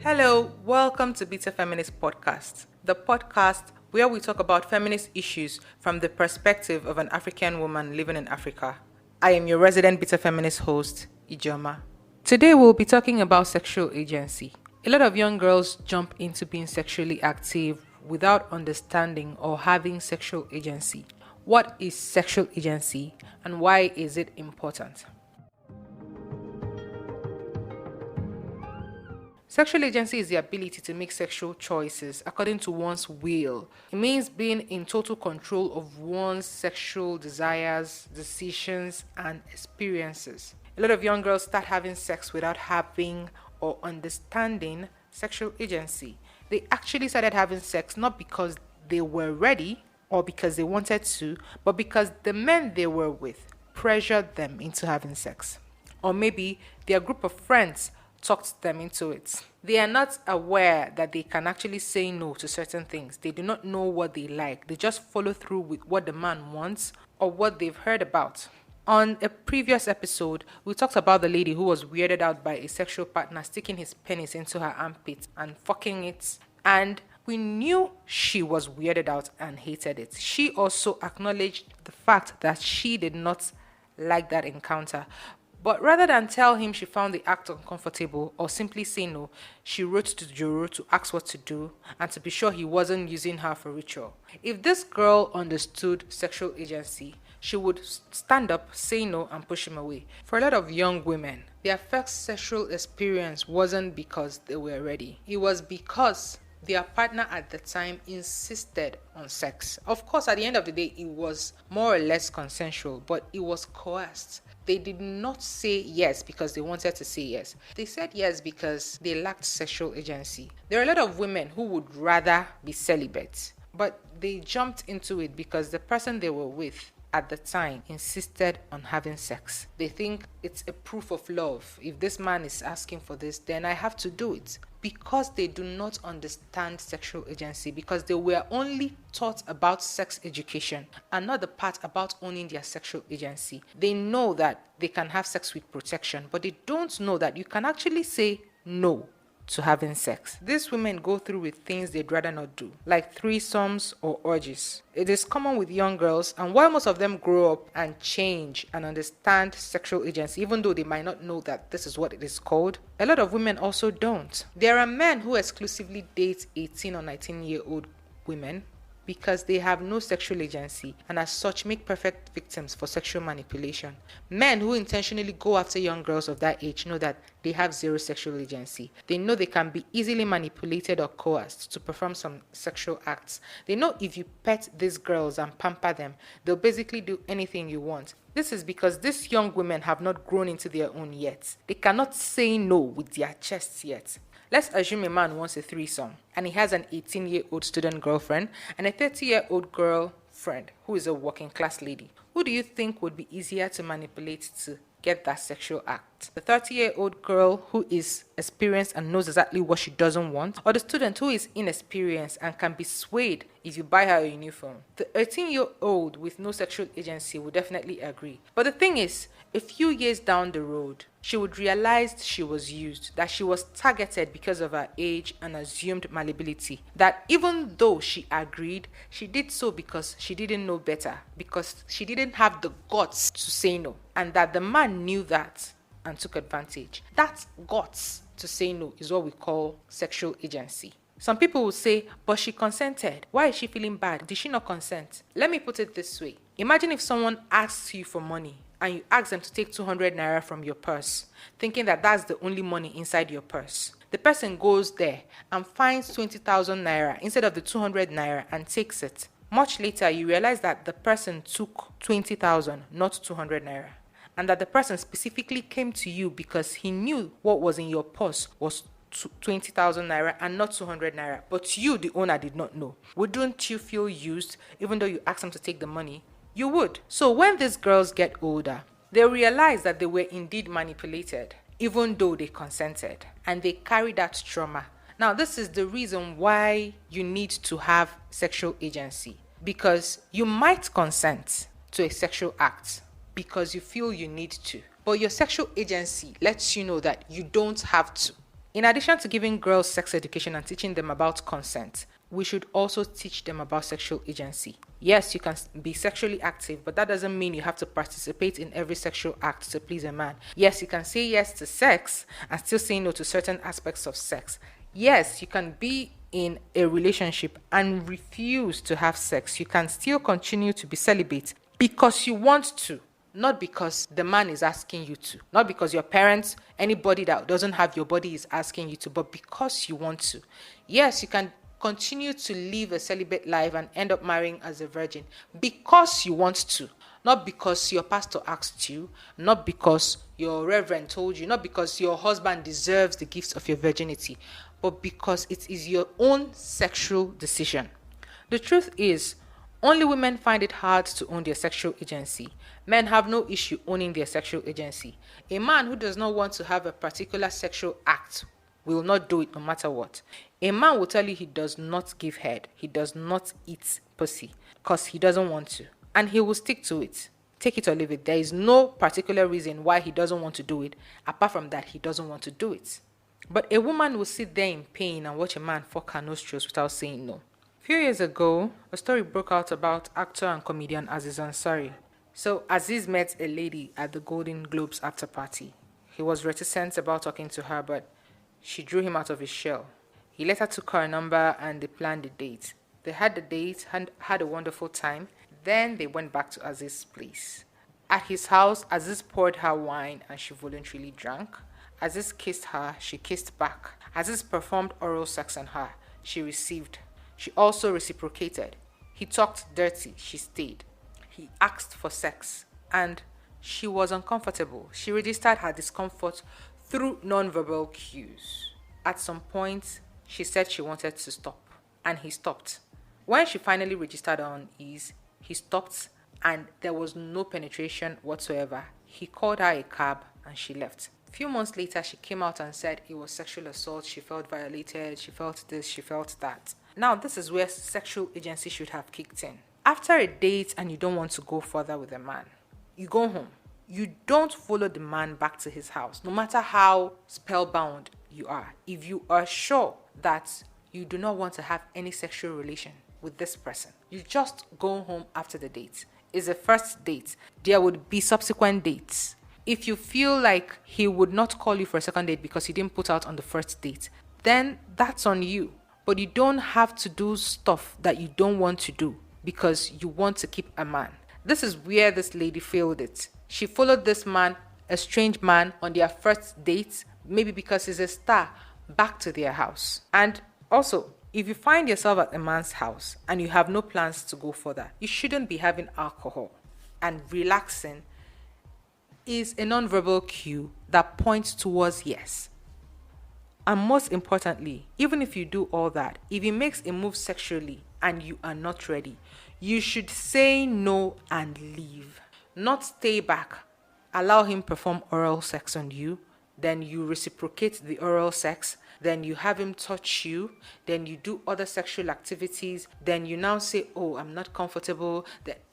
Hello, welcome to Beta Feminist Podcast, the podcast where we talk about feminist issues from the perspective of an African woman living in Africa. I am your resident Beta Feminist host, Ijoma. Today we'll be talking about sexual agency. A lot of young girls jump into being sexually active without understanding or having sexual agency. What is sexual agency and why is it important? Sexual agency is the ability to make sexual choices according to one's will. It means being in total control of one's sexual desires, decisions, and experiences. A lot of young girls start having sex without having or understanding sexual agency. They actually started having sex not because they were ready or because they wanted to, but because the men they were with pressured them into having sex. Or maybe their group of friends talked them into it. They are not aware that they can actually say no to certain things. They do not know what they like. They just follow through with what the man wants or what they've heard about. On a previous episode, we talked about the lady who was weirded out by a sexual partner sticking his penis into her armpit and fucking it. And we knew she was weirded out and hated it. She also acknowledged the fact that she did not like that encounter. But rather than tell him she found the act uncomfortable or simply say no, she wrote to Joro to ask what to do and to be sure he wasn't using her for ritual. If this girl understood sexual agency, she would stand up, say no, and push him away. For a lot of young women, their first sexual experience wasn't because they were ready. It was because their partner at the time insisted on sex. Of course, at the end of the day, it was more or less consensual, but it was coerced. They did not say yes because they wanted to say yes. They said yes because they lacked sexual agency. There are a lot of women who would rather be celibate, but they jumped into it because the person they were with at the time insisted on having sex. They think it's a proof of love. If this man is asking for this, then I have to do it. Because they do not understand sexual agency, because they were only taught about sex education and not the part about owning their sexual agency. They know that they can have sex with protection, but they don't know that you can actually say no to having sex. These women go through with things they'd rather not do, like threesomes or orgies. It is common with young girls, and while most of them grow up and change and understand sexual agency, even though they might not know that this is what it is called, a lot of women also don't. There are men who exclusively date 18 or 19-year-old women because they have no sexual agency and as such make perfect victims for sexual manipulation. Men who intentionally go after young girls of that age know that they have zero sexual agency. They know they can be easily manipulated or coerced to perform some sexual acts. They know if you pet these girls and pamper them, they'll basically do anything you want. This is because these young women have not grown into their own yet. They cannot say no with their chests yet. Let's assume a man wants a threesome and he has an 18-year-old student girlfriend and a 30-year-old girlfriend who is a working class lady. Who do you think would be easier to manipulate to get that sexual act? The 30-year-old girl who is experienced and knows exactly what she doesn't want, or the student who is inexperienced and can be swayed if you buy her a new phone? The 18-year-old with no sexual agency would definitely agree. But the thing is, a few years down the road, she would realize she was used, that she was targeted because of her age and assumed malleability. That even though she agreed, she did so because she didn't know better, because she didn't have the guts to say no. And that the man knew that and took advantage. That guts to say no is what we call sexual agency. Some people will say, but she consented. Why is she feeling bad? Did she not consent? Let me put it this way. Imagine if someone asks you for money and you ask them to take 200 naira from your purse, thinking that that's the only money inside your purse. The person goes there and finds 20,000 naira instead of the 200 naira and takes it. Much later, you realize that the person took 20,000, not 200 naira. And that the person specifically came to you because he knew what was in your purse was 20,000 naira and not 200 naira. But you, the owner, did not know. Wouldn't you feel used even though you asked them to take the money? You would. So when these girls get older, they realize that they were indeed manipulated, even though they consented, and they carry that trauma. Now, this is the reason why you need to have sexual agency, because you might consent to a sexual act because you feel you need to, but your sexual agency lets you know that you don't have to. In addition to giving girls sex education and teaching them about consent, we should also teach them about sexual agency. Yes, you can be sexually active, but that doesn't mean you have to participate in every sexual act to please a man. Yes, you can say yes to sex and still say no to certain aspects of sex. Yes, you can be in a relationship and refuse to have sex. You can still continue to be celibate because you want to, not because the man is asking you to, not because your parents, anybody that doesn't have your body is asking you to, but because you want to. Yes, you can continue to live a celibate life and end up marrying as a virgin because you want to, not because your pastor asked you, not because your reverend told you, not because your husband deserves the gifts of your virginity, but because it is your own sexual decision. The truth is, only women find it hard to own their sexual agency. Men have no issue owning their sexual agency. A man who does not want to have a particular sexual act will not do it no matter what. A man will tell you he does not give head, he does not eat pussy, because he doesn't want to. And he will stick to it. Take it or leave it. There is no particular reason why he doesn't want to do it, apart from that he doesn't want to do it. But a woman will sit there in pain and watch a man fuck her nostrils without saying no. A few years ago, a story broke out about actor and comedian Aziz Ansari. So Aziz met a lady at the Golden Globes after party. He was reticent about talking to her, but she drew him out of his shell. He later took her number and they planned a date. They had the date and had a wonderful time. Then they went back to Aziz's place. At his house, Aziz poured her wine and she voluntarily drank. Aziz kissed her, she kissed back. Aziz performed oral sex on her. She received. She also reciprocated. He talked dirty, she stayed. He asked for sex and she was uncomfortable. She registered her discomfort through non-verbal cues. At some point, she said she wanted to stop, and he stopped. When she finally registered her unease, he stopped, and there was no penetration whatsoever. He called her a cab, and she left. A few months later, she came out and said it was sexual assault. She felt violated, she felt this, she felt that. Now, this is where sexual agency should have kicked in. After a date and you don't want to go further with a man, you go home. You don't follow the man back to his house, no matter how spellbound you are. If you are sure that you do not want to have any sexual relation with this person, you just go home after the date. It's a first date. There would be subsequent dates. If you feel like he would not call you for a second date because he didn't put out on the first date, then that's on you. But you don't have to do stuff that you don't want to do because you want to keep a man. This is where this lady failed it. She followed this man, a strange man, on their first date, maybe because he's a star, back to their house. And also, if you find yourself at a man's house and you have no plans to go further, you shouldn't be having alcohol. And relaxing is a non-verbal cue that points towards yes. And most importantly, even if you do all that, if he makes a move sexually and you are not ready, you should say no and leave. Not stay back, allow him perform oral sex on you, then you reciprocate the oral sex, then you have him touch you, then you do other sexual activities, then you now say, oh, I'm not comfortable.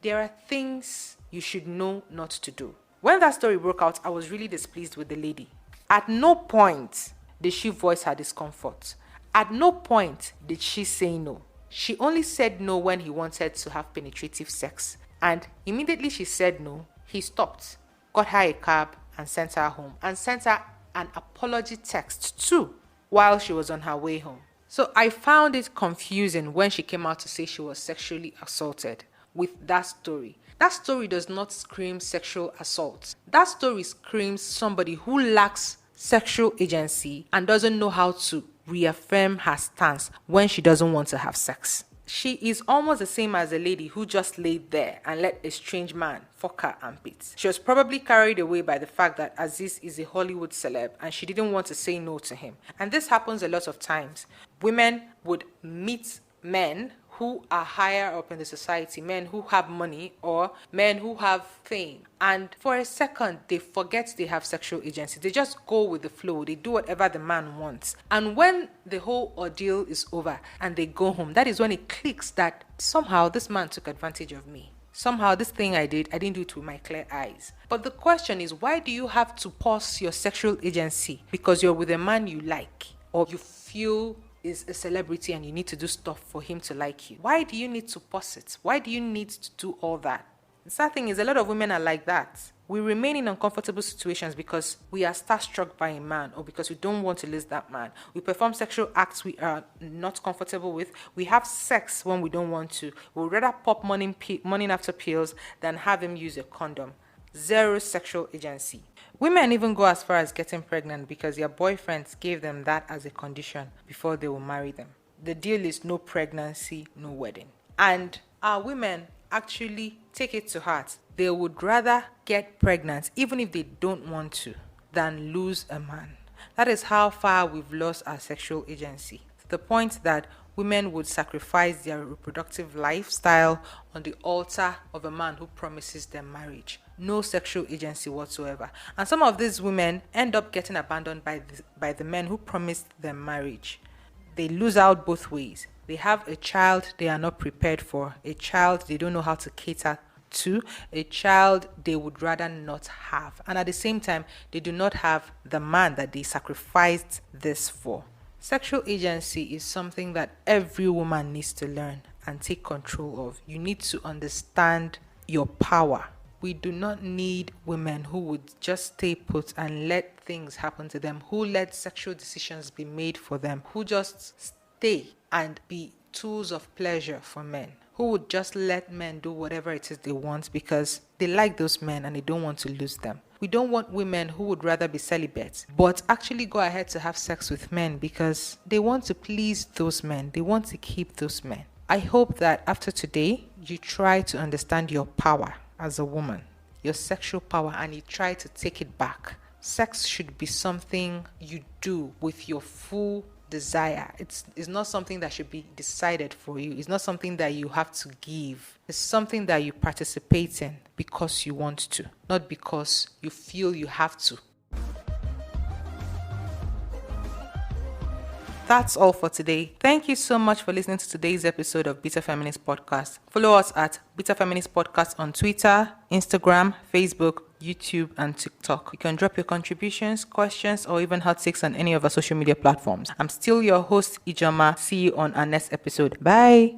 There are things you should know not to do. When that story broke out, I was really displeased with the lady. At no point did she voice her discomfort. At no point did she say no. She only said no when he wanted to have penetrative sex. And immediately she said no, he stopped, got her a cab and sent her home. And sent her an apology text too while she was on her way home. So I found it confusing when she came out to say she was sexually assaulted with that story. That story does not scream sexual assault. That story screams somebody who lacks sexual agency and doesn't know how to reaffirm her stance when she doesn't want to have sex. She is almost the same as a lady who just laid there and let a strange man fuck her armpits. She was probably carried away by the fact that Aziz is a Hollywood celeb and she didn't want to say no to him. And this happens a lot of times. Women would meet men who are higher up in the society, men who have money or men who have fame. And for a second, they forget they have sexual agency. They just go with the flow. They do whatever the man wants. And when the whole ordeal is over and they go home, that is when it clicks that somehow this man took advantage of me. Somehow this thing I didn't do it with my clear eyes. But the question is, why do you have to pause your sexual agency because you're with a man you like? or you feel is a celebrity and you need to do stuff for him to like you. Why do you need to post it? Why do you need to do all that? The sad thing is a lot of women are like that. We remain in uncomfortable situations because we are starstruck by a man or because we don't want to lose that man. We perform sexual acts we are not comfortable with. We have sex when we don't want to. We'd rather pop morning after pills than have him use a condom. Zero sexual agency. Women even go as far as getting pregnant because their boyfriends gave them that as a condition before they will marry them. The deal is no pregnancy, no wedding. And our women actually take it to heart. They would rather get pregnant, even if they don't want to, than lose a man. That is how far we've lost our sexual agency, to the point that women would sacrifice their reproductive lifestyle on the altar of a man who promises them marriage. No sexual agency whatsoever. And some of these women end up getting abandoned by the men who promised them marriage. They lose out both ways. They have a child they are not prepared for, a child they don't know how to cater to, a child they would rather not have. And at the same time, they do not have the man that they sacrificed this for. Sexual agency is something that every woman needs to learn and take control of. You need to understand your power. We do not need women who would just stay put and let things happen to them, who let sexual decisions be made for them, who just stay and be tools of pleasure for men, who would just let men do whatever it is they want because they like those men and they don't want to lose them. We don't want women who would rather be celibate but actually go ahead to have sex with men because they want to please those men. They want to keep those men. I hope that after today, you try to understand your power as a woman, your sexual power, and you try to take it back. Sex should be something you do with your full desire. It's not something that should be decided for you. It's not something that you have to give. It's something that you participate in because you want to, not because you feel you have to. That's all for today. Thank you so much for listening to today's episode of Bitter Feminist Podcast. Follow us at Bitter Feminist Podcast on Twitter, Instagram, Facebook, YouTube, and TikTok. You can drop your contributions, questions, or even hot takes on any of our social media platforms. I'm still your host, Ijoma. See you on our next episode. Bye.